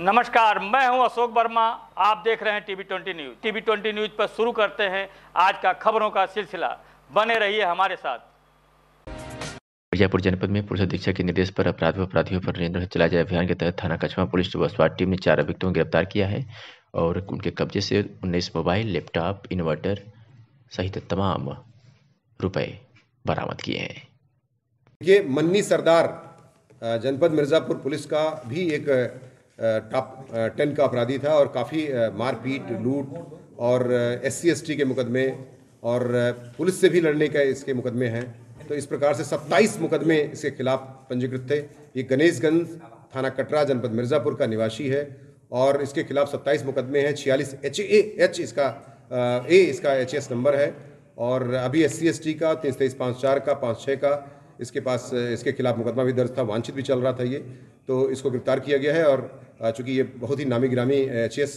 नमस्कार, मैं हूं अशोक वर्मा। आप देख रहे हैं टीवी20 न्यूज। टीवी20 न्यूज पर शुरू करते हैं आज का खबरों का सिलसिला। बने रहिए हमारे साथ। मिर्जापुर जनपद में पुलिस अधीक्षक के निर्देश पर अपराधियों पर नियंत्रण चलाए जाए अभियान के तहत थाना कछवा पुलिस व स्वाट टीम ने 4 अभियुक्तों को गिरफ्तार किया है और उनके कब्जे से 19 मोबाइल, लैपटॉप, इन्वर्टर सहित तमाम रुपए बरामद किए हैं। ये मन्नी सरदार जनपद मिर्जापुर पुलिस का भी एक टॉप 10 का अपराधी था और काफ़ी मारपीट, लूट और SC/ST के मुकदमे और पुलिस से भी लड़ने का इसके मुकदमे हैं। तो इस प्रकार से 27 मुकदमे इसके खिलाफ पंजीकृत थे। ये गणेशगंज थाना कटरा जनपद मिर्जापुर का निवासी है और इसके खिलाफ 27 मुकदमे हैं। 46 HAH इसका HS नंबर है और अभी SC/ST का 2354 का 56 का इसके खिलाफ मुकदमा भी दर्ज था। वांछित भी चल रहा था ये, तो इसको गिरफ्तार किया गया है और चूंकि ये बहुत ही नामी गिरामी HS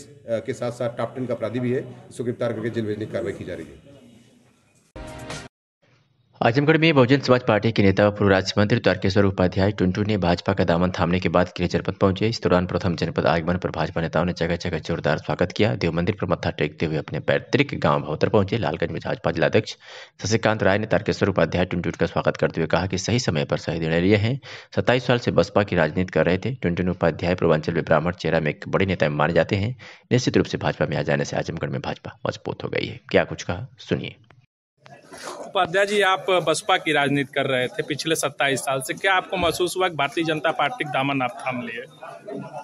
के साथ साथ टॉप 10 का अपराधी भी है, इसको गिरफ्तार करके जेल भेजने की कार्रवाई की जा रही है। आजमगढ़ में बहुजन समाज पार्टी के नेता व पूर्व राज्य मंत्री तारकेश्वर उपाध्याय टुनटू ने भाजपा का दामन थामने के बाद गृह जनपद पहुंचे। इस दौरान प्रथम जनपद आगमन पर भाजपा नेताओं ने जगह जगह जोरदार स्वागत किया। देव मंदिर पर मत्था टेकते हुए अपने पैतृक गांव भौतर पहुंचे। लालगंज में भाजपा जिलाध्यक्ष शशिकांत राय ने तारकेश्वर उपाध्याय टुनटू का स्वागत करते हुए कहा कि सही समय पर सही निर्णय लिए हैं। 27 साल से बसपा की राजनीति कर रहे थे। टुनटू उपाध्याय पूर्वांचल में ब्राह्मण चेहरा में एक बड़े नेता माने जाते हैं। निश्चित रूप से भाजपा में आ जाने से आजमगढ़ में भाजपा मजबूत हो गई है। क्या कुछ कहा, सुनिए। उपाध्याय जी, आप बसपा की राजनीति कर रहे थे पिछले 27 साल से, क्या आपको महसूस हुआ कि भारतीय जनता पार्टी का दामन आप थाम लिए?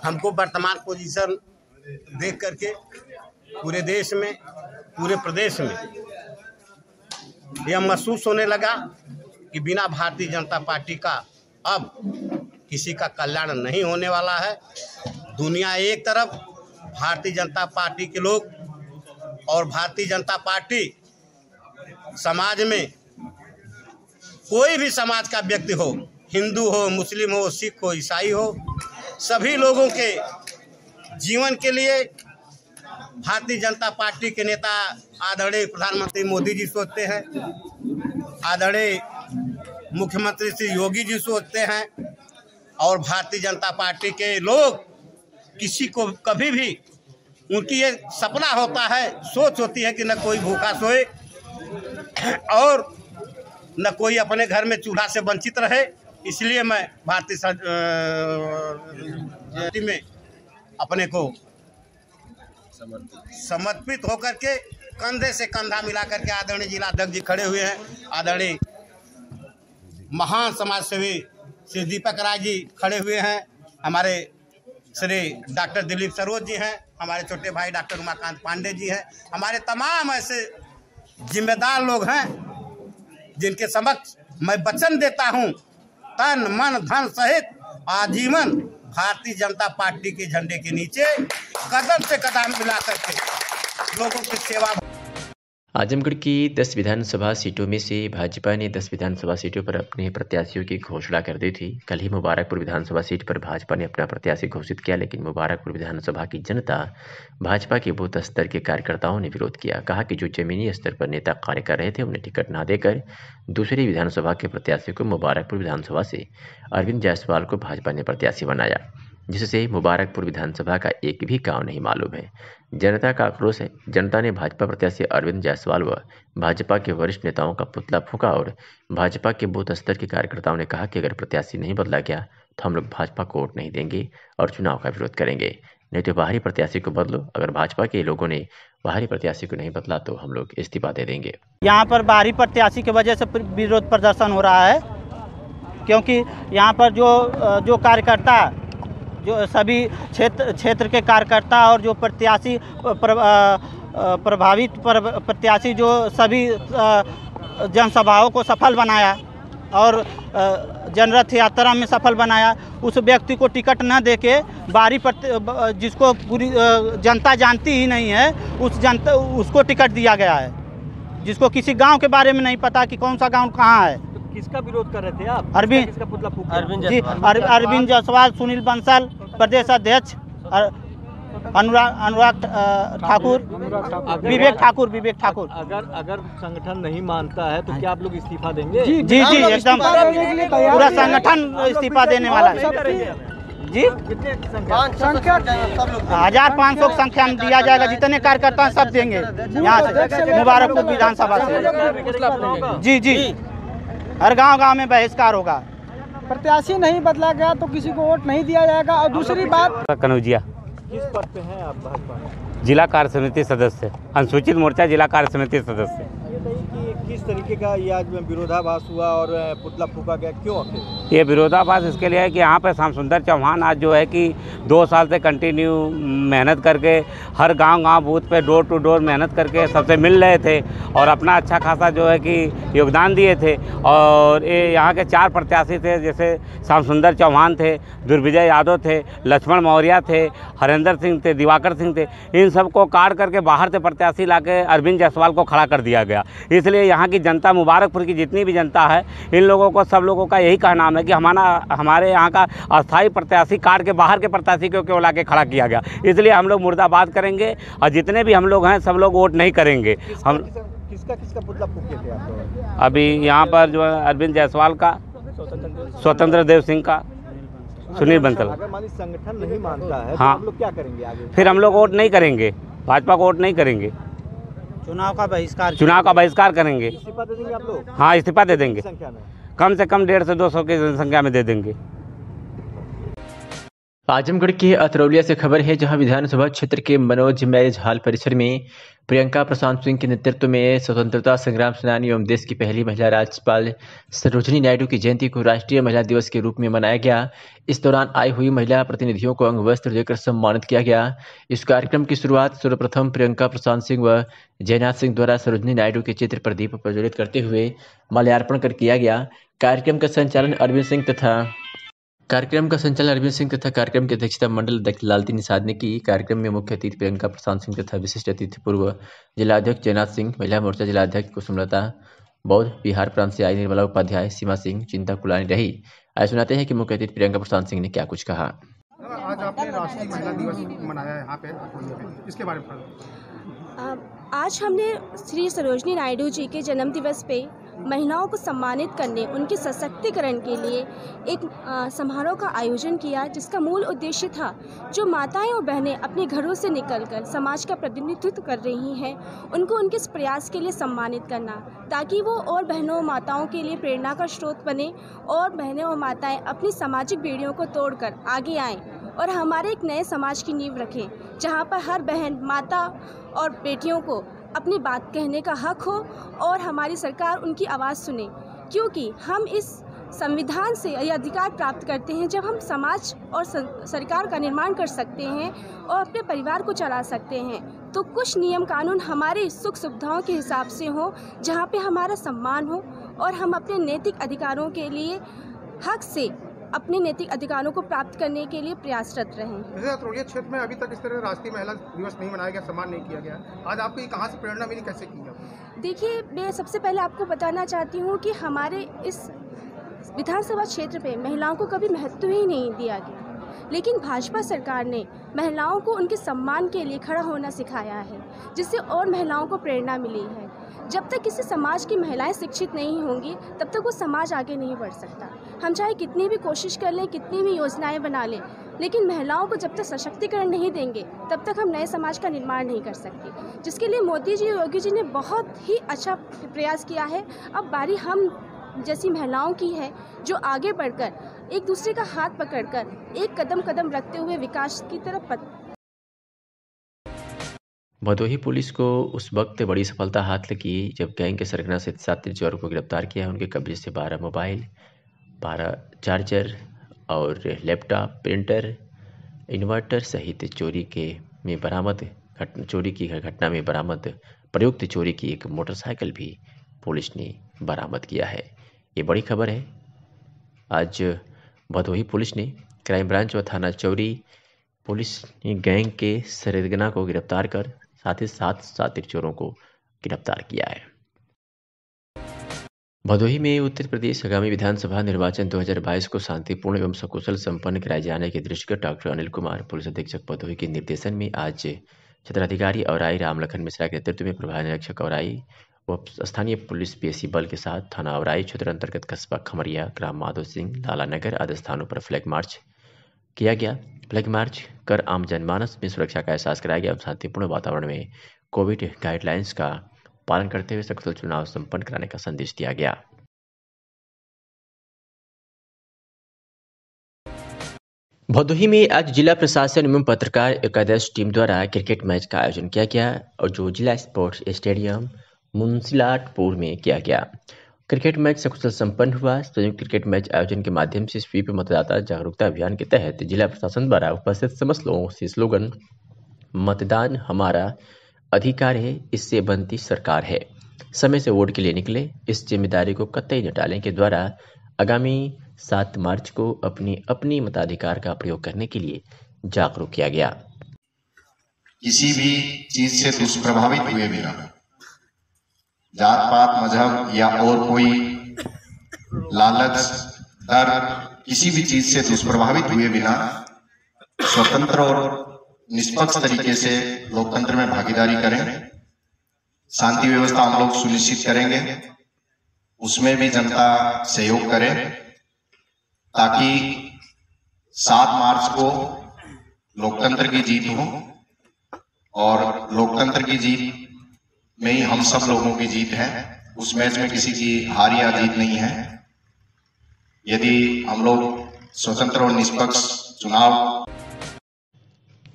हमको वर्तमान पोजीशन देख करके पूरे देश में, पूरे प्रदेश में यह महसूस होने लगा कि बिना भारतीय जनता पार्टी का अब किसी का कल्याण नहीं होने वाला है। दुनिया एक तरफ, भारतीय जनता पार्टी के लोग और भारतीय जनता पार्टी समाज में कोई भी समाज का व्यक्ति हो, हिंदू हो, मुस्लिम हो, सिख हो, ईसाई हो, सभी लोगों के जीवन के लिए भारतीय जनता पार्टी के नेता आदरणीय प्रधानमंत्री मोदी जी सोचते हैं, आदरणीय मुख्यमंत्री श्री योगी जी सोचते हैं और भारतीय जनता पार्टी के लोग किसी को कभी भी उनकी ये सपना होता है, सोच होती है कि न कोई भूखा सोए और न कोई अपने घर में चूल्हा से वंचित रहे। इसलिए मैं भारतीय में अपने को समर्पित होकर के कंधे से कंधा मिला करके आदरणीय जिलाध्यक्ष जी खड़े हुए हैं। आदरणीय महान समाज सेवी श्री दीपक राय जी खड़े हुए हैं। हमारे श्री डॉक्टर दिलीप सरोज जी हैं। हमारे छोटे भाई डॉक्टर उमाकांत पांडे जी हैं। हमारे तमाम ऐसे जिम्मेदार लोग हैं जिनके समक्ष मैं वचन देता हूं, तन मन धन सहित आजीवन भारतीय जनता पार्टी के झंडे के नीचे कदम से कदम मिला करके लोगों की सेवा। आजमगढ़ की 10 विधानसभा सीटों में से भाजपा ने 10 विधानसभा सीटों पर अपने प्रत्याशियों की घोषणा कर दी थी। कल ही मुबारकपुर विधानसभा सीट पर भाजपा ने अपना प्रत्याशी घोषित किया, लेकिन मुबारकपुर विधानसभा की जनता भाजपा के बूथ स्तर के कार्यकर्ताओं ने विरोध किया। कहा कि जो जमीनी स्तर पर नेता कार्य कर रहे थे उन्हें टिकट न देकर दूसरी विधानसभा के प्रत्याशी को मुबारकपुर विधानसभा से अरविंद जायसवाल को भाजपा ने प्रत्याशी बनाया, जिससे मुबारकपुर विधानसभा का एक भी गांव नहीं मालूम है। जनता का आक्रोश है। जनता ने भाजपा प्रत्याशी अरविंद जायसवाल व भाजपा के वरिष्ठ नेताओं का पुतला फूंका और भाजपा के बूथ स्तर के कार्यकर्ताओं ने कहा कि अगर प्रत्याशी नहीं बदला गया तो हम लोग भाजपा को वोट नहीं देंगे और चुनाव का विरोध करेंगे। नहीं तो बाहरी प्रत्याशी को बदलो। अगर भाजपा के लोगों ने बाहरी प्रत्याशी को नहीं बदला तो हम लोग इस्तीफा दे देंगे। यहाँ पर बाहरी प्रत्याशी की वजह से विरोध प्रदर्शन हो रहा है, क्योंकि यहाँ पर जो कार्यकर्ता, जो सभी क्षेत्र के कार्यकर्ता और जो प्रत्याशी प्रभावित प्रत्याशी जो सभी जनसभाओं को सफल बनाया और जनरथ यात्रा में सफल बनाया, उस व्यक्ति को टिकट न देके बाहरी जिसको पूरी जनता जानती ही नहीं है उसको टिकट दिया गया है, जिसको किसी गांव के बारे में नहीं पता कि कौन सा गांव कहाँ है। किसका विरोध कर रहे थे आप? अरविंद जायसवाल, सुनील बंसल प्रदेश अध्यक्ष, अनुराग ठाकुर, विवेक ठाकुर। अगर संगठन नहीं मानता है तो क्या आप लोग इस्तीफा देंगे? जी एकदम, पूरा संगठन इस्तीफा देने वाला है। जी 1500 की संख्या में दिया जाएगा, जितने कार्यकर्ता हैं सब देंगे यहाँ से मुबारकपुर विधानसभा से। जी जी, हर गांव में बहिष्कार होगा। प्रत्याशी नहीं बदला गया तो किसी को वोट नहीं दिया जाएगा। और दूसरी बात, कनौजिया किस पद पे हैं आप भाजपा में? जिला कार्य समिति सदस्य, अनुसूचित मोर्चा जिला कार्य समिति सदस्य। किस तरीके का ये आज विरोधाभास हुआ और पुतला फूका गया, क्यों आखिर? ये विरोधाभास इसके लिए है कि यहाँ पे श्याम सुंदर चौहान आज जो है कि 2 साल से कंटिन्यू मेहनत करके हर गांव बूथ पे डोर टू डोर मेहनत करके सबसे मिल रहे थे और अपना अच्छा खासा जो है कि योगदान दिए थे। और ये यहाँ के 4 प्रत्याशी थे, जैसे श्याम सुंदर चौहान थे, दुर्विजय यादव थे, लक्ष्मण मौर्य थे, हरेंद्र सिंह थे, दिवाकर सिंह थे। इन सबको काट करके बाहर से प्रत्याशी लाके अरविंद जायसवाल को खड़ा कर दिया गया। इसलिए यहाँ की जनता, मुबारकपुर की जितनी भी जनता है, इन लोगों को, सब लोगों का यही कहना है कि हमारे यहाँ का अस्थायी प्रत्याशी काट के बाहर के प्रत्याशी को क्यों लाके खड़ा किया गया। इसलिए हम लोग मुर्दाबाद करेंगे और जितने भी हम लोग हैं सब लोग वोट नहीं करेंगे। हम किसका पुतला फूके थे आप लोग? अभी यहाँ पर जो है अरविंद जायसवाल का, स्वतंत्र देव सिंह का, सुनील बंसल। अगर मान लीजिए संगठन नहीं मानता है हाँ, तो हम लोग क्या करेंगे आगे? फिर हम लोग वोट नहीं करेंगे, भाजपा को वोट नहीं करेंगे, चुनाव का बहिष्कार करेंगे। इस्तीफा दे देंगे आप लोग? हाँ, इस्तीफा दे देंगे, संख्या में कम से कम 150 से 200 की जनसंख्या में दे देंगे। आजमगढ़ के अतरौलिया से खबर है, जहां विधानसभा क्षेत्र के मनोज मैरिज हॉल परिसर में प्रियंका प्रशांत सिंह के नेतृत्व में स्वतंत्रता संग्राम सेनानी एवं देश की पहली महिला राज्यपाल सरोजिनी नायडू की जयंती को राष्ट्रीय महिला दिवस के रूप में मनाया गया। इस दौरान आई हुई महिला प्रतिनिधियों को अंग वस्त्र देकर सम्मानित किया गया। इस कार्यक्रम की शुरुआत सर्वप्रथम प्रियंका प्रशांत सिंह व जयनाथ सिंह द्वारा सरोजिनी नायडू के चित्र पर दीप प्रज्वलित करते हुए माल्यार्पण कर किया गया। कार्यक्रम का संचालन अरविंद सिंह तथा कार्यक्रम की अध्यक्षता मंडल अध्यक्ष लालती निषाद ने की। कार्यक्रम में मुख्य अतिथि प्रियंका प्रशांत सिंह तथा विशिष्ट अतिथि पूर्व जिलाध्यक्ष जयनाथ सिंह, महिला मोर्चा जिलाध्यक्ष कुसुमलता, बौद्ध बिहार प्रांत से आई निर्मला उपाध्याय, सीमा सिंह, चिंता कुलानी रही। आइए सुनाते हैं कि मुख्य अतिथि प्रियंका प्रशांत सिंह ने क्या कुछ कहा। आज आपने राष्ट्रीय महिला दिवस मनाया है यहाँ पे, इसके बारे में? आज हमने श्री सरोजिनी नायडू जी के जन्म दिवस पे महिलाओं को सम्मानित करने, उनके सशक्तिकरण के लिए एक समारोह का आयोजन किया, जिसका मूल उद्देश्य था जो माताएं और बहनें अपने घरों से निकलकर समाज का प्रतिनिधित्व कर रही हैं, उनको उनके इस प्रयास के लिए सम्मानित करना, ताकि वो और बहनों और माताओं के लिए प्रेरणा का स्रोत बने और बहनें और माताएं अपनी सामाजिक बेड़ियों को तोड़कर आगे आएँ और हमारे एक नए समाज की नींव रखें, जहाँ पर हर बहन, माता और बेटियों को अपनी बात कहने का हक हो और हमारी सरकार उनकी आवाज़ सुने। क्योंकि हम इस संविधान से यह अधिकार प्राप्त करते हैं जब हम समाज और सरकार का निर्माण कर सकते हैं और अपने परिवार को चला सकते हैं, तो कुछ नियम कानून हमारे सुख सुविधाओं के हिसाब से हो, जहाँ पे हमारा सम्मान हो और हम अपने नैतिक अधिकारों के लिए हक से अपने नैतिक अधिकारों को प्राप्त करने के लिए प्रयासरत रहें। अतरौलिया क्षेत्र में अभी तक इस तरह राष्ट्रीय महिला दिवस नहीं मनाया गया, सम्मान नहीं किया गया, आज आपको ये कहाँ से प्रेरणा मिली, कैसे किया? देखिए, मैं सबसे पहले आपको बताना चाहती हूँ कि हमारे इस विधानसभा क्षेत्र पे महिलाओं को कभी महत्व ही नहीं दिया गया, लेकिन भाजपा सरकार ने महिलाओं को उनके सम्मान के लिए खड़ा होना सिखाया है, जिससे और महिलाओं को प्रेरणा मिली है। जब तक किसी समाज की महिलाएं शिक्षित नहीं होंगी, तब तक वो समाज आगे नहीं बढ़ सकता। हम चाहे कितनी भी कोशिश कर लें, कितनी भी योजनाएं बना लें, लेकिन महिलाओं को जब तक सशक्तिकरण नहीं देंगे, तब तक हम नए समाज का निर्माण नहीं कर सकते, जिसके लिए मोदी जी, योगी जी ने बहुत ही अच्छा प्रयास किया है। अब बारी हम जैसी महिलाओं की है, जो आगे बढ़कर एक दूसरे का हाथ पकड़कर एक कदम कदम रखते हुए विकास की तरफ। भदोही पुलिस को उस वक्त बड़ी सफलता हाथ लगी जब गैंग के सरगना से 7 चोरों को गिरफ्तार किया। उनके कब्जे से 12 मोबाइल, 12 चार्जर और लैपटॉप, प्रिंटर, इन्वर्टर सहित चोरी की घटना में बरामद प्रयुक्त चोरी की एक मोटरसाइकिल भी पुलिस ने बरामद किया है। ये बड़ी खबर है। आज भदोही पुलिस ने क्राइम ब्रांच व थाना चौरी पुलिस ने गैंग के सरगना को गिरफ्तार कर साथ ही 7 चोरों को गिरफ्तार किया है। भदोही में उत्तर प्रदेश आगामी विधानसभा निर्वाचन 2022 को शांतिपूर्ण एवं सकुशल संपन्न कराए जाने के दृष्टिगत डॉक्टर अनिल कुमार, पुलिस अधीक्षक भदोही के निर्देशन में आज क्षेत्राधिकारी औराई रामलखन मिश्रा के नेतृत्व में प्रभारी निरीक्षक औराई व स्थानीय पुलिस पीएसी बल के साथ थाना औराई क्षेत्र अंतर्गत कस्बा खमरिया, ग्राम माधो सिंह, लाला नगर आदि स्थानों पर फ्लैग मार्च किया गया। फ्लैग मार्च कर आम जनमानस में सुरक्षा का एहसास कराया गया और शांतिपूर्ण वातावरण में कोविड गाइडलाइंस का पालन करते हुए सकुशल चुनाव संपन्न कराने का संदेश दिया गया। भदोही में आज जिला प्रशासन एवं पत्रकार एकादश टीम द्वारा क्रिकेट मैच का आयोजन किया गया और जो जिला स्पोर्ट्स स्टेडियम मुंसिलाटपुर में किया गया। क्रिकेट मैच सकुशल संपन्न हुआ। संयुक्त क्रिकेट मैच आयोजन के माध्यम से स्वीप मतदाता जागरूकता अभियान के तहत जिला प्रशासन द्वारा उपस्थित समस्त लोगों से स्लोगन मतदान हमारा अधिकार है, इससे बनती सरकार है, समय से वोट के लिए निकले, इस जिम्मेदारी को कतई न टालें के द्वारा आगामी 7 मार्च को अपनी मताधिकार का प्रयोग करने के लिए जागरूक किया गया। किसी भी चीज से दुष्प्रभावित हुए बिना, जात पात मजहब या और कोई लालच डर किसी भी चीज से दुष्प्रभावित हुए बिना स्वतंत्र और निष्पक्ष तरीके से लोकतंत्र में भागीदारी करें। शांति व्यवस्था हम लोग सुनिश्चित करेंगे, उसमें भी जनता सहयोग करे ताकि 7 मार्च को लोकतंत्र की जीत हो और लोकतंत्र की जीत में ही हम सब लोगों की जीत है। उस मैच में किसी की हार या जीत नहीं है। यदि हम लोग स्वतंत्र और निष्पक्ष चुनाव।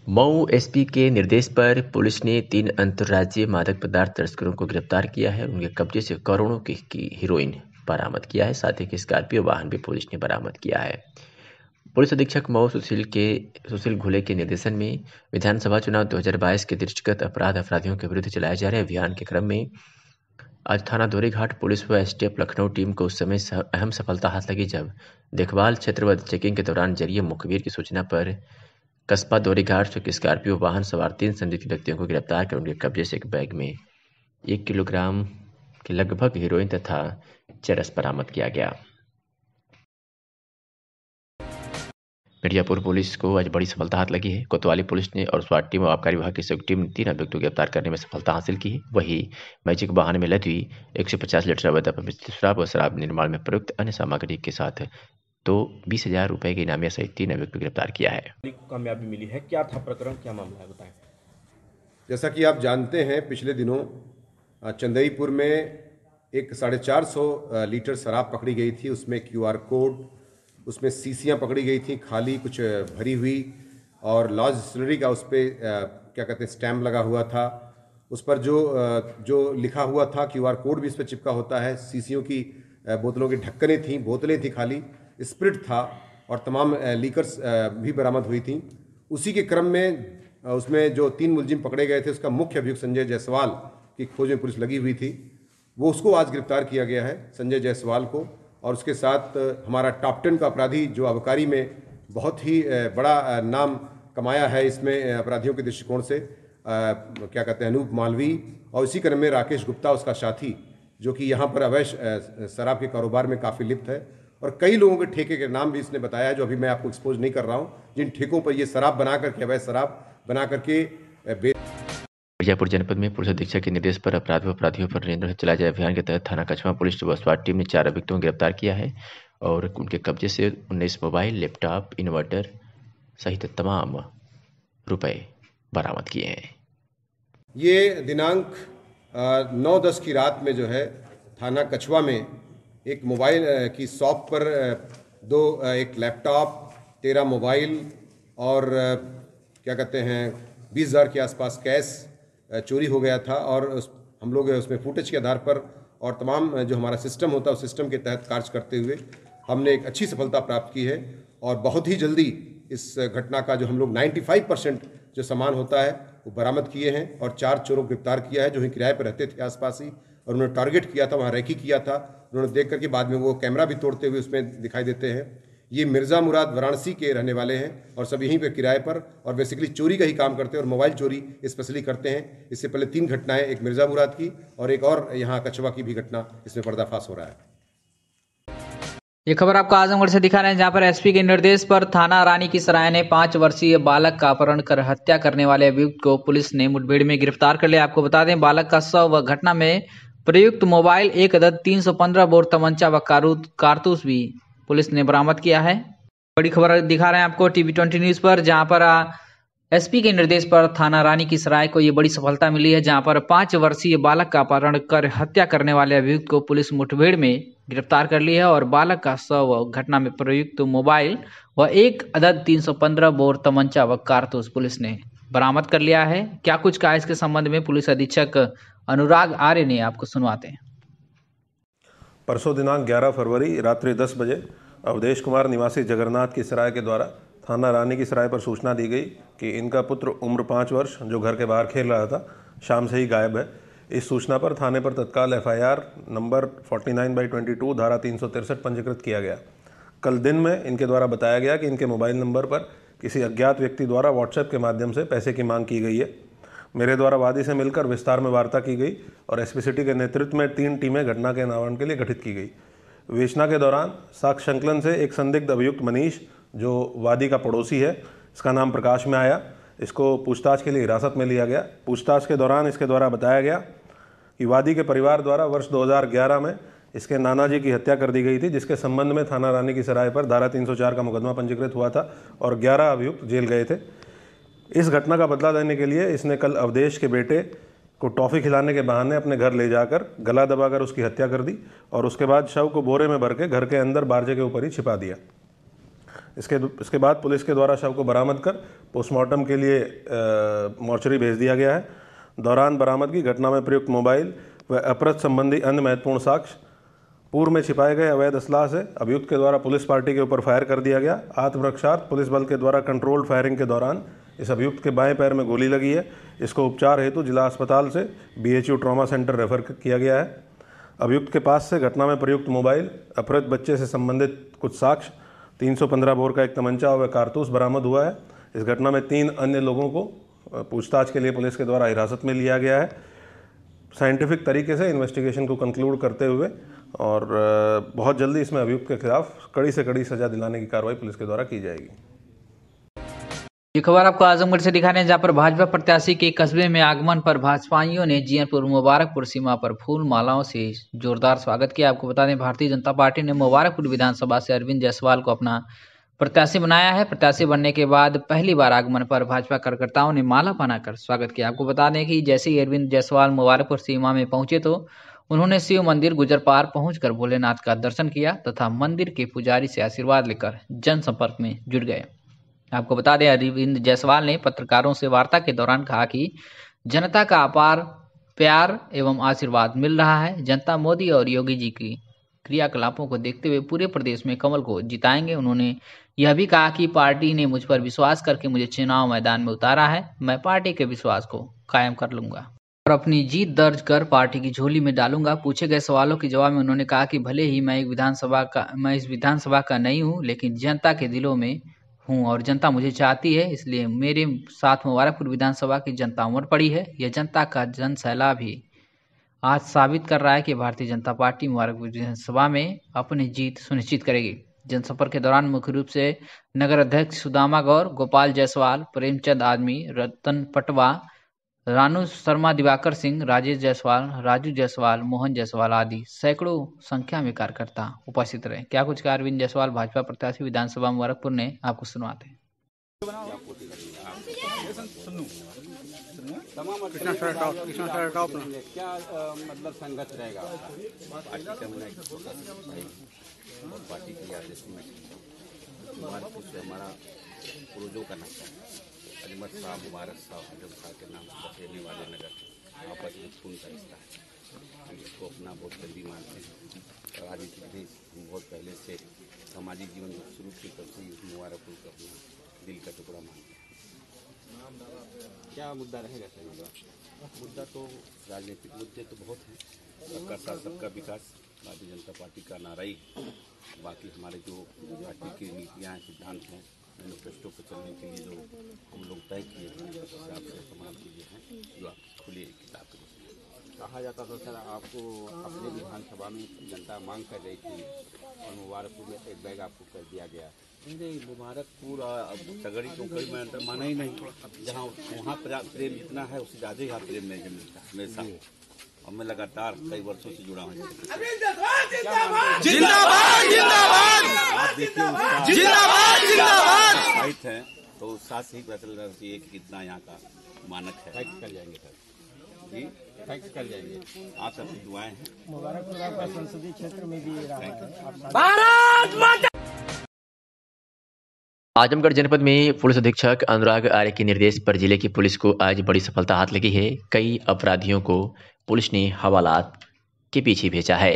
मऊ एसपी के निर्देश पर पुलिस ने 3 अंतर्राज्यीय मादक पदार्थ तस्करों को गिरफ्तार किया है। उनके कब्जे से करोड़ों की हीरोइन बरामद किया है। साथ ही एक स्कॉर्पियो वाहन भी पुलिस ने बरामद किया है। पुलिस अधीक्षक मऊ सुशील घुले के निर्देशन में विधानसभा चुनाव 2022 के दृष्टिगत अपराधियों के विरुद्ध चलाए जा रहे अभियान के क्रम में आज थाना दोरीघाट पुलिस व एसटीएफ लखनऊ टीम को उस समय अहम सफलता हाथ लगी जब देखभाल क्षेत्र व चेकिंग के दौरान जरिए मुखबिर की सूचना पर कस्बा दोरीघाट से स्कॉर्पियो वाहन सवार 3 संदिग्ध व्यक्तियों को गिरफ्तार कर उनके कब्जे से एक बैग में 1 किलोग्राम के लगभग हीरोइन तथा चरस बरामद किया गया। मिर्जापुर पुलिस को आज बड़ी सफलता हाथ लगी है। कोतवाली पुलिस ने और स्वाट टीम और आबकारी विभाग की संयुक्त टीम ने 3 अभियुक्तों को गिरफ्तार करने में सफलता हासिल की है। वही मैजिक वाहन में लदी 150 लीटर अवैध अपमिश्रित शराब और शराब निर्माण में प्रयुक्त अन्य सामग्री के साथ तो 20,000 रुपए के इनामिया सहित 3 अभियुक्त को गिरफ्तार किया है। कामयाबी मिली है, क्या था प्रकरण, क्या मामला है, बताएं। जैसा कि आप जानते हैं, पिछले दिनों चंदेईपुर में एक 450 लीटर शराब पकड़ी गई थी। उसमें QR कोड, उसमें शीशियाँ पकड़ी गई थी खाली कुछ भरी हुई, और लॉज डिस्टिलरी का उस पर क्या कहते हैं स्टैम्प लगा हुआ था। उस पर जो लिखा हुआ था QR कोड भी इस पर चिपका होता है। शीशियों की बोतलों की ढक्कनें थीं, बोतलें थी खाली, स्प्रिट था और तमाम लीकर्स भी बरामद हुई थी। उसी के क्रम में उसमें जो 3 मुलजिम पकड़े गए थे, उसका मुख्य अभियुक्त संजय जायसवाल की खोज में पुलिस लगी हुई थी। वो उसको आज गिरफ्तार किया गया है, संजय जायसवाल को। और उसके साथ हमारा टॉप 10 का अपराधी जो आबकारी में बहुत ही बड़ा नाम कमाया है इसमें अपराधियों के दृष्टिकोण से, क्या कहते हैं अनूप मालवी, और इसी क्रम में राकेश गुप्ता उसका साथी, जो कि यहाँ पर अवैध शराब के कारोबार में काफ़ी लिप्त है। और कई लोगों के ठेके के नाम भी इसने बताया है, जो अभी मैं आपको एक्सपोज नहीं कर रहा हूँ, जिन ठेकों पर ये शराब बना करके, अवैध शराब बना करके मिर्जापुर जनपद में पुलिस अधीक्षक के निर्देश पर अपराधियों पर नियंत्रण चलाए जाए अभियान के तहत थाना कछवा पुलिस व स्वाट टीम ने 4 अभियुक्तों को गिरफ्तार किया है और उनके कब्जे से 19 मोबाइल, लैपटॉप, इन्वर्टर सहित तमाम रुपए बरामद किए हैं। ये दिनांक 9-10 की रात में जो है थाना कछवा में एक मोबाइल की शॉप पर एक लैपटॉप, 13 मोबाइल और क्या कहते हैं 20,000 के आसपास कैश चोरी हो गया था। और हम लोग उसमें फुटेज के आधार पर और तमाम जो हमारा सिस्टम होता है उस सिस्टम के तहत कार्य करते हुए हमने एक अच्छी सफलता प्राप्त की है। और बहुत ही जल्दी इस घटना का जो हम लोग 95% जो सामान होता है वो बरामद किए हैं और 4 चोरों को गिरफ्तार किया है, जो ही किराए पर रहते थे आसपास ही, और उन्होंने टारगेट किया था, वहाँ रेकी किया था। उन्होंने देख करके बाद में वो कैमरा भी तोड़ते हुए उसमें दिखाई देते हैं। ये मिर्ज़ा मुराद वाराणसी के रहने वाले हैं और सब यहीं पे किराए पर और बेसिकली चोरी का ही काम करते हैं और मोबाइल चोरी स्पेशली करते हैं। इससे पहले 3 घटनाएं, एक मिर्ज़ा मुराद की और एक और यहाँ कछवा की भी घटना इसमें पर्दाफाश हो रहा है। ये खबर आपको आजमगढ़ से दिखा रहे हैं, जहां पर एसपी के निर्देश पर थाना रानी की सराय ने 5 वर्षीय बालक का अपहरण कर हत्या करने वाले अभियुक्त को पुलिस ने मुठभेड़ में गिरफ्तार कर लिया। आपको बता दें, बालक का शव व घटना में प्रयुक्त मोबाइल, 1 अदद 315 बोर तमंचा व कारतूस भी पुलिस ने बरामद किया है। बड़ी खबर दिखा रहे हैं आपको टीवी20 न्यूज पर, जहां पर एसपी के निर्देश पर थाना रानी की सराय को ये बड़ी सफलता मिली है, जहां पर 5 वर्षीय बालक का अपहरण कर हत्या करने वाले अभियुक्त को पुलिस मुठभेड़ में गिरफ्तार कर लिया है और बालक का शव, घटना में प्रयुक्त मोबाइल व 1 अदद 315 बोर तमंचा व कारतूस पुलिस ने बरामद कर लिया है। क्या कुछ कहा इसके संबंध में पुलिस अधीक्षक अनुराग आर्य ने, आपको सुनवाते हैं। परसों दिनांक 11 फरवरी रात्रि 10 बजे अवधेश कुमार निवासी जगन्नाथ की सराय के द्वारा थाना रानी की सराय पर सूचना दी गई कि इनका पुत्र उम्र 5 वर्ष जो घर के बाहर खेल रहा था शाम से ही गायब है। इस सूचना पर थाने पर तत्काल FIR नंबर 49/22 धारा 363 पंजीकृत किया गया। कल दिन में इनके द्वारा बताया गया कि इनके मोबाइल नंबर पर किसी अज्ञात व्यक्ति द्वारा व्हाट्सएप के माध्यम से पैसे की मांग की गई है। मेरे द्वारा वादी से मिलकर विस्तार में वार्ता की गई और SP सिटी के नेतृत्व में 3 टीमें घटना के अनावरण के लिए गठित की गई। विवेचना के दौरान साक्ष्य संकलन से एक संदिग्ध अभियुक्त मनीष, जो वादी का पड़ोसी है, इसका नाम प्रकाश में आया। इसको पूछताछ के लिए हिरासत में लिया गया। पूछताछ के दौरान इसके द्वारा बताया गया कि वादी के परिवार द्वारा वर्ष 2011 में इसके नाना जी की हत्या कर दी गई थी, जिसके संबंध में थाना रानी की सराय पर धारा 304 का मुकदमा पंजीकृत हुआ था और 11 अभियुक्त जेल गए थे। इस घटना का बदला लेने के लिए इसने कल अवधेश के बेटे को टॉफ़ी खिलाने के बहाने अपने घर ले जाकर गला दबाकर उसकी हत्या कर दी और उसके बाद शव को बोरे में भर के घर के अंदर बारजे के ऊपर ही छिपा दिया। इसके बाद पुलिस के द्वारा शव को बरामद कर पोस्टमार्टम के लिए मॉर्चरी भेज दिया गया है। दौरान बरामदगी घटना में प्रयुक्त मोबाइल व अपराध संबंधी अन्य महत्वपूर्ण साक्ष्य, पूर्व में छिपाए गए अवैध असलाह से अभियुक्त के द्वारा पुलिस पार्टी के ऊपर फायर कर दिया गया। आत्मरक्षार्थ पुलिस बल के द्वारा कंट्रोल्ड फायरिंग के दौरान इस अभियुक्त के बाएं पैर में गोली लगी है। इसको उपचार हेतु जिला अस्पताल से BHU ट्रॉमा सेंटर रेफर किया गया है। अभियुक्त के पास से घटना में प्रयुक्त मोबाइल, अपहृत बच्चे से संबंधित कुछ साक्ष्य, 315 बोर का एक तमंचा व कारतूस बरामद हुआ है। इस घटना में 3 अन्य लोगों को पूछताछ के लिए पुलिस के द्वारा हिरासत में लिया गया है। साइंटिफिक तरीके से इन्वेस्टिगेशन को कंक्लूड करते हुए और बहुत जल्दी इसमें अभियुक्त के खिलाफ कड़ी से कड़ी सजा दिलाने की कार्रवाई पुलिस के द्वारा की जाएगी। ये खबर आपको आजमगढ़ से दिखा रहे हैं, जहां पर भाजपा प्रत्याशी के कस्बे में आगमन पर भाजपाइयों ने जीयनपुर मुबारकपुर सीमा पर फूल मालाओं से जोरदार स्वागत किया। आपको बता दें, भारतीय जनता पार्टी ने मुबारकपुर विधानसभा से अरविंद जायसवाल को अपना प्रत्याशी बनाया है। प्रत्याशी बनने के बाद पहली बार आगमन पर भाजपा कार्यकर्ताओं ने माला पहनाकर स्वागत किया। आपको बता दें कि जैसे ही अरविंद जायसवाल मुबारकपुर सीमा में पहुंचे तो उन्होंने शिव मंदिर गुजर पार पहुंचकर भोलेनाथ का दर्शन किया तथा मंदिर के पुजारी से आशीर्वाद लेकर जनसंपर्क में जुट गए। आपको बता दें, अरविंद जायसवाल ने पत्रकारों से वार्ता के दौरान कहा कि जनता का अपार प्यार एवं आशीर्वाद मिल रहा है। जनता मोदी और योगी जी की क्रियाकलापों को देखते हुए पूरे प्रदेश में कमल को जिताएंगे। उन्होंने यह भी कहा कि पार्टी ने मुझ पर विश्वास करके मुझे चुनाव मैदान में उतारा है, मैं पार्टी के विश्वास को कायम कर लूंगा और अपनी जीत दर्ज कर पार्टी की झोली में डालूंगा। पूछे गए सवालों के जवाब में उन्होंने कहा कि भले ही मैं इस विधानसभा का नहीं हूं, लेकिन जनता के दिलों में हूं और जनता मुझे चाहती है, इसलिए मेरे साथ मुबारकपुर विधानसभा की जनता उमड़ पड़ी है। यह जनता का जन सैलाब ही आज साबित कर रहा है कि भारतीय जनता पार्टी मुबारकपुर विधानसभा में अपनी जीत सुनिश्चित करेगी। जनसंपर्क के दौरान मुख्य रूप से नगर अध्यक्ष सुदामा गौर, गोपाल जायसवाल, प्रेमचंद आदमी, रतन पटवा, रानू शर्मा, दिवाकर सिंह, राजेश जायसवाल, राजू जायसवाल, मोहन जायसवाल आदि सैकड़ों संख्या में कार्यकर्ता उपस्थित रहे। क्या कुछ कहा अरविंद जायसवाल भाजपा प्रत्याशी विधानसभा मुबारकपुर ने, आपको सुनवाते हैं। क्या मतलब संगत रहेगा पार्टी की आदेश में मुबारकपुर से हमारा पूर्वजों का नाम अजमत साहब, मुबारक साहब, आजम साहब के नाम से बसेने वाले नगर आपस में खून का रिश्ता है। हम इसको अपना बहुत जल्दी मानते हैं। राजनीतिक नहीं, हम बहुत पहले से सामाजिक जीवन शुरू की तब से मुबारकपुर को अपना दिल का टुकड़ा मानते हैं। क्या मुद्दा रहेगा सर? मुद्दा तो राजनीतिक मुद्दे तो बहुत हैं। सबका साथ सबका विकास भारतीय जनता पार्टी का नारा ही। बाकी हमारे जो पार्टी की नीतियाँ हैं, सिद्धांत हैं, मैनिफेस्टो पर चलने के लिए जो हम लोग तय किए हैं, उस हिसाब से तमाम चीज़ें हैं जो आप खुली किताब के कहा जाता था। सर आपको अपने विधानसभा में जनता मांग कर रही थी और मुबारकपुर में एक बैग आपको कर दिया गया। नहीं, मुबारकपुर सगड़ी को कभी मैं अंतर माना ही नहीं। जहाँ वहाँ प्रेम जितना है उससे ज़्यादा यहाँ प्रेम मुझे मिलता है हमेशा, और मैं लगातार कई वर्षों से जुड़ा हूँ। जिंदाबाद जिंदाबाद जिंदाबाद। आप देखिए तो उस साथ से ही पता चलना चाहिए कि कितना यहाँ का मानक है। फैक्ट कर जाएंगे सर जी फैक्ट कर जाएंगे। आप सबकी दुआएं हैं। मुबारकपुर आपका संसदीय क्षेत्र में भी रहा है। भारत माता। आजमगढ़ जनपद में पुलिस अधीक्षक अनुराग आर्य के निर्देश पर जिले की पुलिस को आज बड़ी सफलता हाथ लगी है। कई अपराधियों को पुलिस ने हवालात के पीछे भेजा है।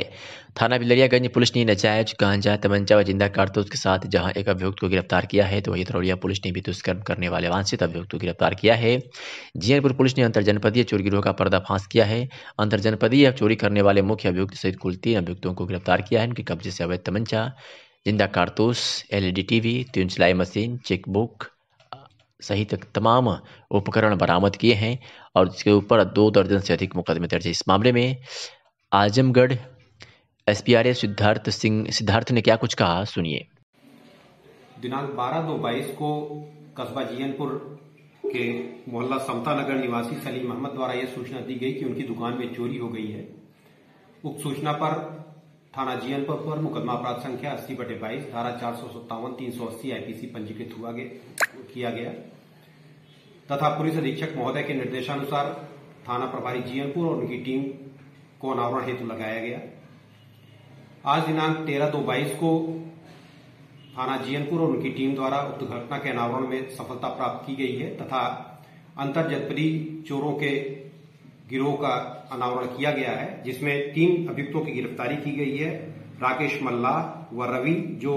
थाना बिलरियागंज पुलिस ने नाजायज गांजा, तमंचा व जिंदा कारतूस के साथ जहां एक अभियुक्त को गिरफ्तार किया है, तो वहीं धरौलिया पुलिस ने भी दुष्कर्म करने वाले वांछित अभियुक्त को गिरफ्तार किया है। जीयनपुर पुलिस ने अंतरजनपदीय चोरी गिरोह का पर्दाफाश किया है। अंतरजनपदीय चोरी करने वाले मुख्य अभियुक्त सहित कुल 3 अभियुक्तों को गिरफ्तार किया है। उनके कब्जे से अवैध तमंचा, जिंदा कारतूस, LED TV, 3 सिलाई मशीन, चेकबुक सहित तमाम उपकरण बरामद किए हैं और इसके ऊपर 2 दर्जन से अधिक मुकदमे दर्ज है। इस मामले में आजमगढ़ SPRA सिद्धार्थ ने क्या कुछ कहा, सुनिए। दिनांक 12/2/22 को कस्बा जीयनपुर के मोहल्ला समता नगर निवासी सलीम अहमद द्वारा यह सूचना दी गई कि उनकी दुकान में चोरी हो गई है। उक्त सूचना पर थाना जीयनपुर पर मुकदमा अपराध संख्या 80/22 धारा 457 380 IPC पंजीकृत किया गया तथा पुलिस अधीक्षक महोदय के निर्देशानुसार थाना प्रभारी जीयनपुर और उनकी टीम को अनावरण हेतु लगाया गया। आज दिनांक 13/2/22 को थाना जीयनपुर और उनकी टीम द्वारा उक्त घटना के अनावरण में सफलता प्राप्त की गई है तथा अंतरजनपदीय चोरों के गिरोह का अनावरण किया गया है, जिसमें 3 अभियुक्तों की गिरफ्तारी की गई है। राकेश मल्लाह व रवि जो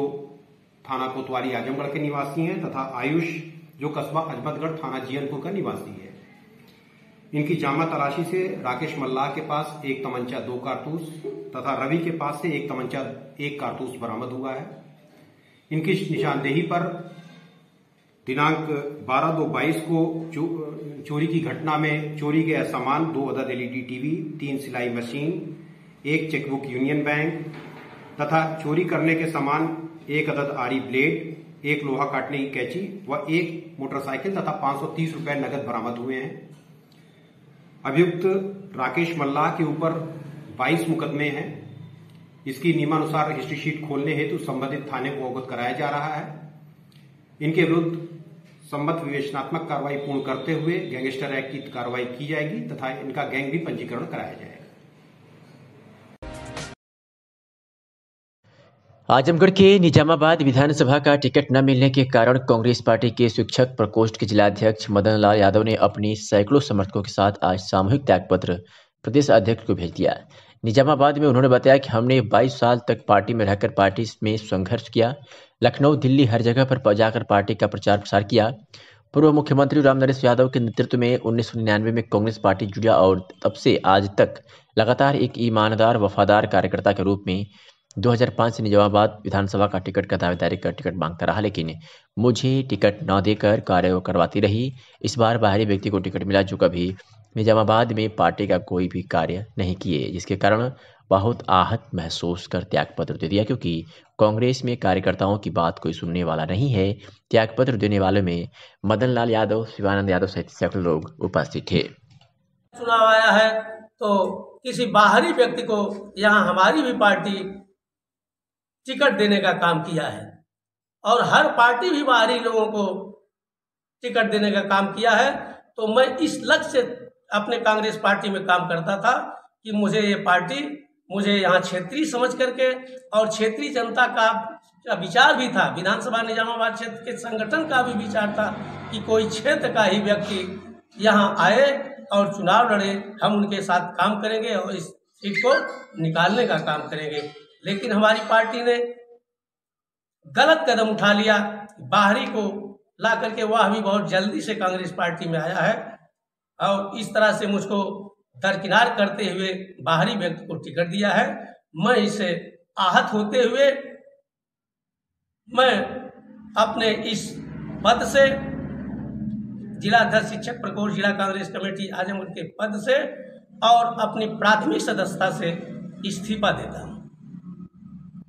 थाना कोतवाली आजमगढ़ के निवासी हैं तथा आयुष जो कस्बा अजमतगढ़ थाना जीयनपुर का निवासी है। इनकी जामा तलाशी से राकेश मल्लाह के पास 1 तमंचा 2 कारतूस तथा रवि के पास से 1 तमंचा 1 कारतूस बरामद हुआ है। इनकी निशानदेही पर दिनांक 12/2/22 को चोरी की घटना में चोरी गया सामान 2 अदद LED TV, 3 सिलाई मशीन, 1 चेकबुक यूनियन बैंक तथा चोरी करने के सामान 1 अदद आरी ब्लेड, 1 लोहा काटने की कैंची व 1 मोटरसाइकिल तथा 530 रुपए नगद बरामद हुए हैं। अभियुक्त राकेश मल्लाह के ऊपर 22 मुकदमे हैं। इसकी नियमानुसार हिस्ट्री शीट खोलने हेतु संबंधित थाने को अवगत कराया जा रहा है। इनके विरुद्ध संबद्ध विवेचनात्मक कार्रवाई पूर्ण करते हुए गैंगस्टर एक्ट की कार्रवाई की जाएगी तथा इनका गैंग भी पंजीकरण कराया जाएगा। आजमगढ़ के निजामाबाद विधानसभा का टिकट न मिलने के कारण कांग्रेस पार्टी के शिक्षक प्रकोष्ठ के जिलाध्यक्ष मदन लाल यादव ने अपनी सैकड़ों समर्थकों के साथ आज सामूहिक त्यागपत्र प्रदेश अध्यक्ष को भेज दिया। निजामाबाद में उन्होंने बताया कि हमने 22 साल तक पार्टी में रहकर पार्टी में संघर्ष किया, लखनऊ, दिल्ली हर जगह पर जाकर पार्टी का प्रचार प्रसार किया। पूर्व मुख्यमंत्री रामनरेश यादव के नेतृत्व में 1999 में कांग्रेस पार्टी जुड़ा और तब से आज तक लगातार एक ईमानदार वफादार कार्यकर्ता के रूप में 2005 से निजामाबाद विधानसभा का टिकट का दावेदारी कर टिकट मांगता रहा, लेकिन मुझे टिकट न देकर कार्य करवाती रही। इस बार बाहरी व्यक्ति को टिकट मिला जो कभी निजामाबाद में पार्टी का कोई भी कार्य नहीं किए, जिसके कारण बहुत आहत महसूस कर त्यागपत्र दे दिया, क्योंकि कांग्रेस में कार्यकर्ताओं की बात कोई सुनने वाला नहीं है। त्यागपत्र देने वालों में मदन लाल यादव, शिवानंद यादव सहित सैकड़ों लोग उपस्थित थे। चुनाव आया है तो किसी बाहरी व्यक्ति को यहाँ हमारी भी पार्टी टिकट देने का काम किया है और हर पार्टी भी बाहरी लोगों को टिकट देने का काम किया है। तो मैं इस लक्ष्य से अपने कांग्रेस पार्टी में काम करता था कि मुझे ये पार्टी, मुझे यहाँ क्षेत्रीय समझ करके और क्षेत्रीय जनता का विचार भी था, विधानसभा निजामाबाद क्षेत्र के संगठन का भी विचार था कि कोई क्षेत्र का ही व्यक्ति यहाँ आए और चुनाव लड़े, हम उनके साथ काम करेंगे और इस सीट को निकालने का काम करेंगे। लेकिन हमारी पार्टी ने गलत कदम उठा लिया, बाहरी को ला करके वह भी बहुत जल्दी से कांग्रेस पार्टी में आया है और इस तरह से मुझको दरकिनार करते हुए बाहरी व्यक्ति को टिकट दिया है। मैं इससे आहत होते हुए मैं अपने इस पद से जिलाध्यक्ष शिक्षक प्रकोष्ठ जिला कांग्रेस कमेटी आजमगढ़ के पद से और अपनी प्राथमिक सदस्यता से इस्तीफा देता हूँ।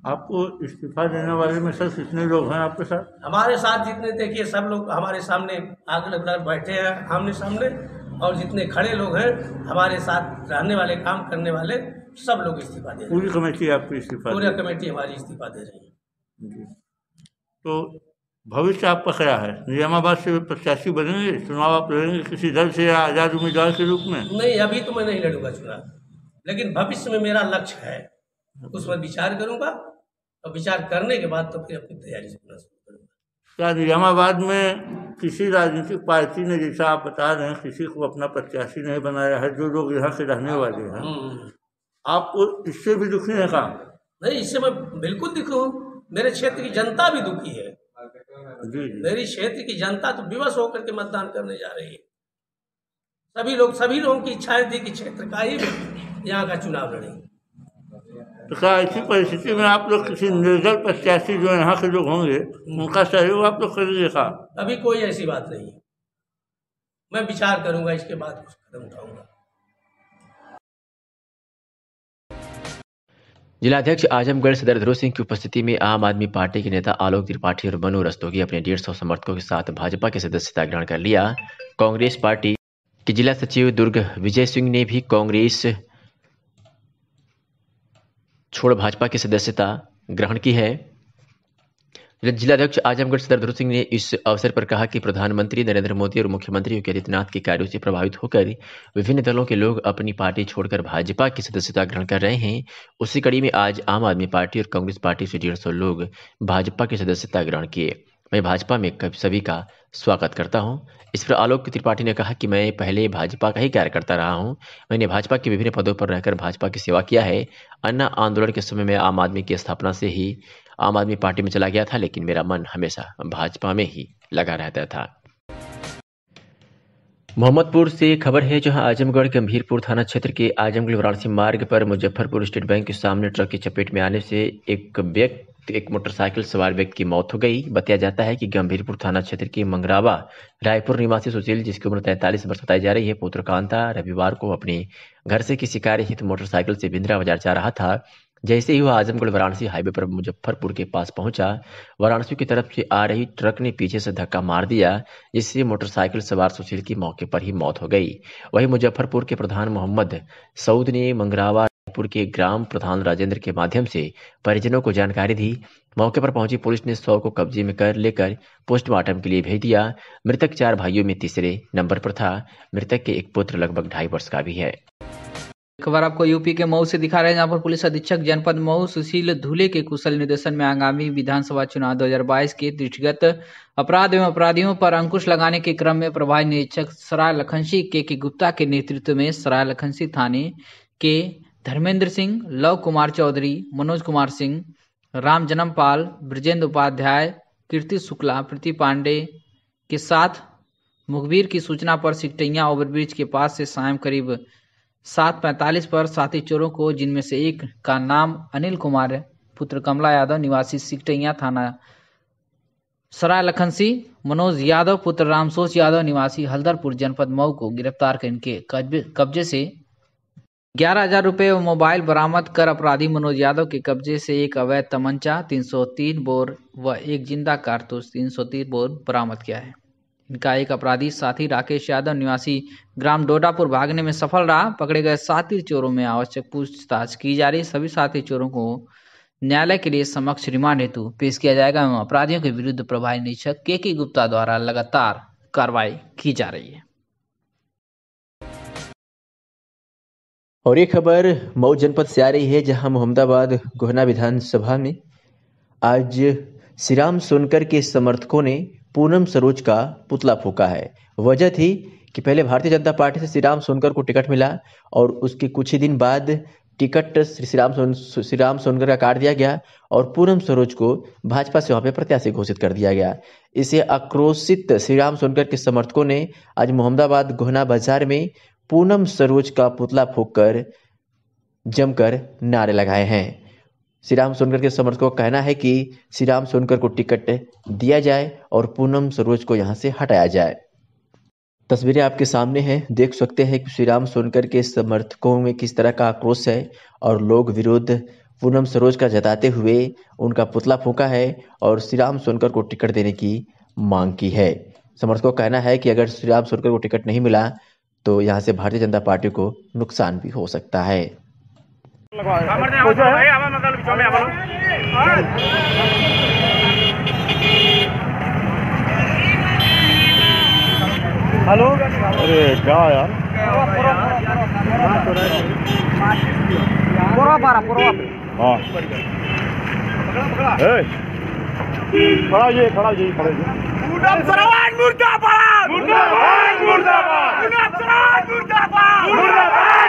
आपको इस्तीफा देने वाले में सर कितने लोग हैं आपके साथ? हमारे साथ जितने देखिए सब लोग हमारे सामने आगे लग बैठे हैं आमने सामने, और जितने खड़े लोग हैं हमारे साथ रहने वाले काम करने वाले सब लोग इस्तीफा दे रहे हैं। पूरी कमेटी आपको इस्तीफा? पूरी कमेटी हमारी इस्तीफा दे रही है। तो भविष्य आपका क्या है? निजामाबाद से प्रत्याशी बनेंगे, चुनाव आप लड़ेंगे किसी दल से या आज़ाद उम्मीदवार के रूप में? नहीं, अभी तो मैं नहीं लड़ूंगा चुनाव, लेकिन भविष्य में मेरा लक्ष्य है, उस पर विचार करूंगा और विचार करने के बाद तो फिर अपनी तैयारी से शुरू करूंगा। क्या निजामाबाद में किसी राजनीतिक पार्टी ने, जैसा आप बता रहे हैं, किसी को अपना प्रत्याशी नहीं बनाया है, जो लोग यहाँ के रहने वाले हैं, आपको इससे भी दुखी है का? नहीं, इससे मैं बिल्कुल दुखी हूँ। मेरे क्षेत्र की जनता भी दुखी है। मेरी क्षेत्र की जनता तो विवश होकर के मतदान करने जा रही है। सभी लोगों की इच्छाएं थी कि क्षेत्र का ही यहाँ का चुनाव लड़े। तो क्या ऐसी परिस्थिति में आप लोग किसी निर्दल प्रत्याशी जो यहाँ के लोग होंगे उनका सहयोग आप लोग करेंगे का? अभी कोई ऐसी बात नहीं है, मैं विचार करूंगा, इसके बाद कुछ कदम उठाऊंगा। जिलाध्यक्ष आजमगढ़ सदर ध्रुव सिंह की उपस्थिति में आम आदमी पार्टी के नेता आलोक त्रिपाठी और मनु रस्तोगी अपने 150 समर्थकों के साथ भाजपा की सदस्यता ग्रहण कर लिया। कांग्रेस पार्टी के जिला सचिव दुर्ग विजय सिंह ने भी कांग्रेस छोड़ भाजपा की सदस्यता ग्रहण की है। जिलाध्यक्ष आजमगढ़ सदर ध्रुव सिंह ने इस अवसर पर कहा कि प्रधानमंत्री नरेंद्र मोदी और मुख्यमंत्री योगी आदित्यनाथ के कार्यों से प्रभावित होकर विभिन्न दलों के लोग अपनी पार्टी छोड़कर भाजपा की सदस्यता ग्रहण कर रहे हैं। उसी कड़ी में आज आम आदमी पार्टी और कांग्रेस पार्टी से 150 लोग भाजपा की सदस्यता ग्रहण किए। मैं भाजपा में सभी का स्वागत करता हूं। इस पर आलोक त्रिपाठी ने कहा कि मैं पहले भाजपा का ही कार्यकर्ता रहा हूं। मैंने भाजपा के विभिन्न पदों पर रहकर भाजपा की सेवा किया है। अन्ना आंदोलन के समय में आम आदमी की स्थापना से ही आम आदमी पार्टी में चला गया था, लेकिन मेरा मन हमेशा भाजपा में ही लगा रहता था। मोहम्मदपुर से खबर है, जहां आजमगढ़ गंभीरपुर थाना क्षेत्र के आजमगढ़ वाराणसी मार्ग पर मुजफ्फरपुर स्टेट बैंक के सामने ट्रक की चपेट में आने से एक मोटरसाइकिल सवार व्यक्ति की मौत हो गई। बताया जाता है कि गंभीरपुर थाना क्षेत्र के मंगरावा रायपुर निवासी सुशील, जिसकी उम्र 43 वर्ष बताई जा रही है, पुत्र कांता, रविवार को अपने घर से किसी कार्य हेतु मोटरसाइकिल से बिंद्रा बाजार जा रहा था। जैसे ही वह आजमगढ़ वाराणसी हाईवे पर मुजफ्फरपुर के पास पहुंचा, वाराणसी की तरफ से आ रही ट्रक ने पीछे से धक्का मार दिया, जिससे मोटरसाइकिल सवार सुशील की मौके पर ही मौत हो गई। वहीं मुजफ्फरपुर के प्रधान मोहम्मद सऊद ने मंगरावा रायपुर के ग्राम प्रधान राजेंद्र के माध्यम से परिजनों को जानकारी दी। मौके पर पहुंची पुलिस ने शव को कब्जे में कर लेकर पोस्टमार्टम के लिए भेज दिया। मृतक 4 भाइयों में तीसरे नंबर पर था। मृतक के एक पुत्र लगभग 2.5 वर्ष का भी है। खबर आपको यूपी के मऊ से दिखा रहे हैं, जहां पर पुलिस अधीक्षक जनपद मऊ सुशील धूले के कुशल निर्देशन में आगामी विधानसभा चुनाव 2022 के दृष्टिगत अपराध एवं अपराधियों पर अंकुश लगाने के क्रम में प्रभारी निरीक्षक सराय लखनसी के गुप्ता के नेतृत्व में सराय लखनसी थाने के धर्मेंद्र सिंह, लव कुमार चौधरी, मनोज कुमार सिंह, राम जन्मपाल, ब्रजेंद्र उपाध्याय, कीर्ति शुक्ला, प्रीति पांडे के साथ मुखबिर की सूचना पर सिकटैया ओवरब्रिज के पास से सायं करीब 7:45 पर साथी चोरों को, जिनमें से एक का नाम अनिल कुमार पुत्र कमला यादव निवासी सिकटैया थाना सराय लखनसी, मनोज यादव पुत्र रामसोच यादव निवासी हल्दरपुर जनपद मऊ को गिरफ्तार कर इनके कब्जे से 11,000 रुपये व मोबाइल बरामद कर अपराधी मनोज यादव के कब्जे से एक अवैध तमंचा 303 बोर व एक जिंदा कारतूस 330 बोर बरामद किया है। इनका एक अपराधी साथी राकेश यादव निवासी ग्राम डोडापुर भागने में सफल रहा। पकड़े गए साथी चोरों में आवश्यक पूछताछ की जा रही। सभी साथी चोरों को न्यायालय के लिए समक्ष रिमांड हेतु पेश किया जाएगा एवं अपराधियों के विरुद्ध प्रभारी निरीक्षक के गुप्ता द्वारा लगातार कार्रवाई की जा रही है। और एक खबर मऊ जनपद से आ रही है, जहां मोहम्मदाबाद गोहना विधानसभा में आज श्रीराम सोनकर के समर्थकों ने पूनम सरोज का पुतला फूंका है। वजह थी कि पहले भारतीय जनता पार्टी से श्रीराम सोनकर को टिकट मिला और उसके कुछ ही दिन बाद टिकट श्रीराम सोनकर का काट दिया गया और पूनम सरोज को भाजपा से वहां पे प्रत्याशी घोषित कर दिया गया। इसे आक्रोशित श्रीराम सोनकर के समर्थकों ने आज मोहम्मदाबाद गोहना बाजार में पूनम सरोज का पुतला फूंककर जमकर नारे लगाए हैं। श्रीराम सोनकर के समर्थकों का कहना है कि श्रीराम सोनकर को टिकट दिया जाए और पूनम सरोज को यहां से हटाया जाए। तस्वीरें आपके सामने हैं, देख सकते हैं कि श्रीराम सोनकर के समर्थकों में किस तरह का आक्रोश है और लोग विरोध पूनम सरोज का जताते हुए उनका पुतला फूंका है और श्रीराम सोनकर को टिकट देने की मांग की है। समर्थकों का कहना है कि अगर श्रीराम सोनकर को टिकट नहीं मिला तो यहाँ से भारतीय जनता पार्टी को नुकसान भी हो सकता है। हेलो। अरे क्या यार, पूरा पारा पूरा। हाँ खड़ा ये खड़ा ये खड़े मुर्दाबाद मुर्दाबाद मुर्दाबाद मुर्दाबाद मुर्दाबाद मुर्दाबाद।